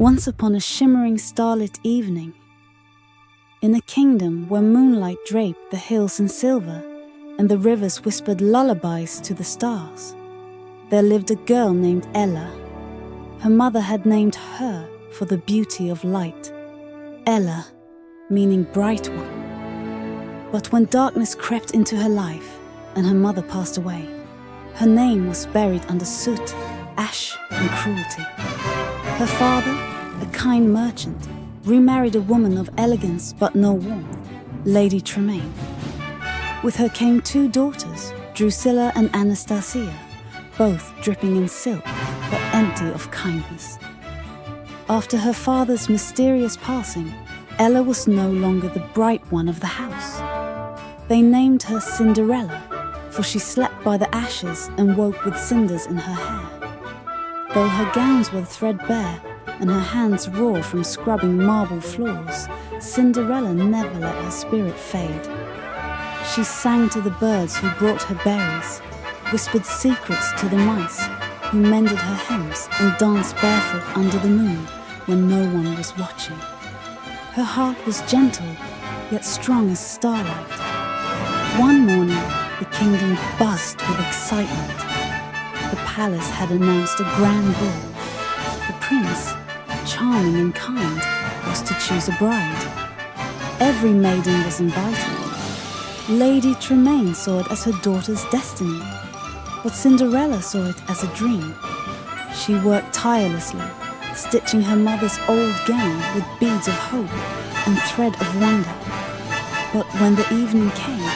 Once upon a shimmering starlit evening, in a kingdom where moonlight draped the hills in silver and the rivers whispered lullabies to the stars, there lived a girl named Ella. Her mother had named her for the beauty of light, Ella, meaning bright one. But when darkness crept into her life and her mother passed away, her name was buried under soot, ash, and cruelty. Her father, a kind merchant, remarried a woman of elegance but no warmth, Lady Tremaine. With her came 2 daughters, Drusilla and Anastasia, both dripping in silk but empty of kindness. After her father's mysterious passing, Ella was no longer the bright one of the house. They named her Cinderella, for she slept by the ashes and woke with cinders in her hair. Though her gowns were threadbare and her hands raw from scrubbing marble floors, Cinderella never let her spirit fade. She sang to the birds who brought her berries, whispered secrets to the mice who mended her hems, and danced barefoot under the moon when no one was watching. Her heart was gentle, yet strong as starlight. One morning, the kingdom buzzed with excitement. The palace had announced a grand ball. The prince, charming and kind, was to choose a bride. Every maiden was invited. Lady Tremaine saw it as her daughter's destiny, but Cinderella saw it as a dream. She worked tirelessly, stitching her mother's old gown with beads of hope and thread of wonder. But when the evening came,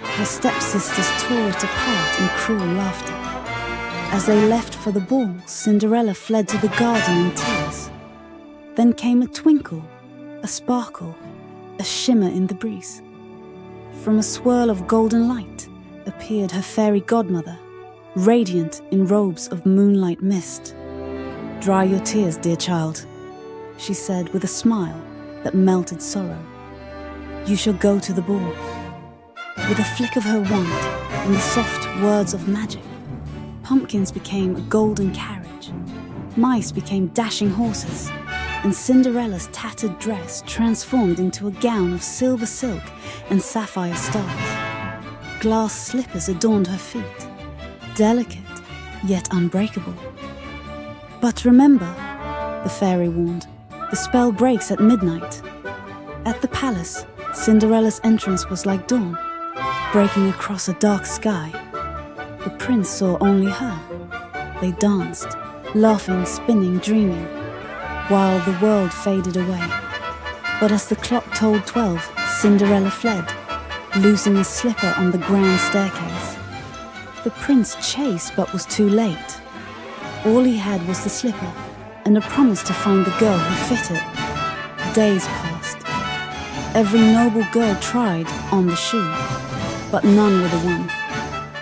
her stepsisters tore it apart in cruel laughter. As they left for the ball, Cinderella fled to the garden in tears. Then came a twinkle, a sparkle, a shimmer in the breeze. From a swirl of golden light appeared her fairy godmother, radiant in robes of moonlight mist. "Dry your tears, dear child," she said with a smile that melted sorrow. "You shall go to the ball." With a flick of her wand and the soft words of magic, pumpkins became a golden carriage, mice became dashing horses, and Cinderella's tattered dress transformed into a gown of silver silk and sapphire stars. Glass slippers adorned her feet, delicate yet unbreakable. "But remember," the fairy warned, "the spell breaks at midnight." At the palace, Cinderella's entrance was like dawn, breaking across a dark sky. The prince saw only her. They danced, laughing, spinning, dreaming, while the world faded away. But as the clock told 12, Cinderella fled, losing a slipper on the grand staircase. The prince chased but was too late. All he had was the slipper and a promise to find the girl who fit it. Days passed. Every noble girl tried on the shoe, but none were the one.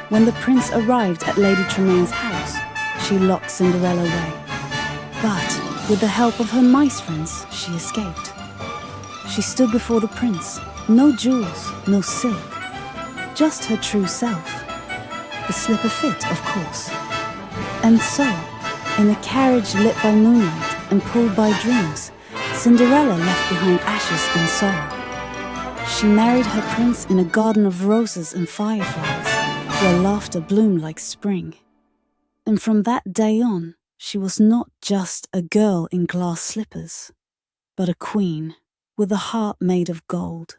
When the prince arrived at Lady Tremaine's house, she locked Cinderella away. But with the help of her mice friends, she escaped. She stood before the prince, no jewels, no silk, just her true self. The slipper fit, of course. And so, in a carriage lit by moonlight and pulled by dreams, Cinderella left behind ashes and sorrow. She married her prince in a garden of roses and fireflies, where laughter bloomed like spring. And from that day on, she was not just a girl in glass slippers, but a queen with a heart made of gold.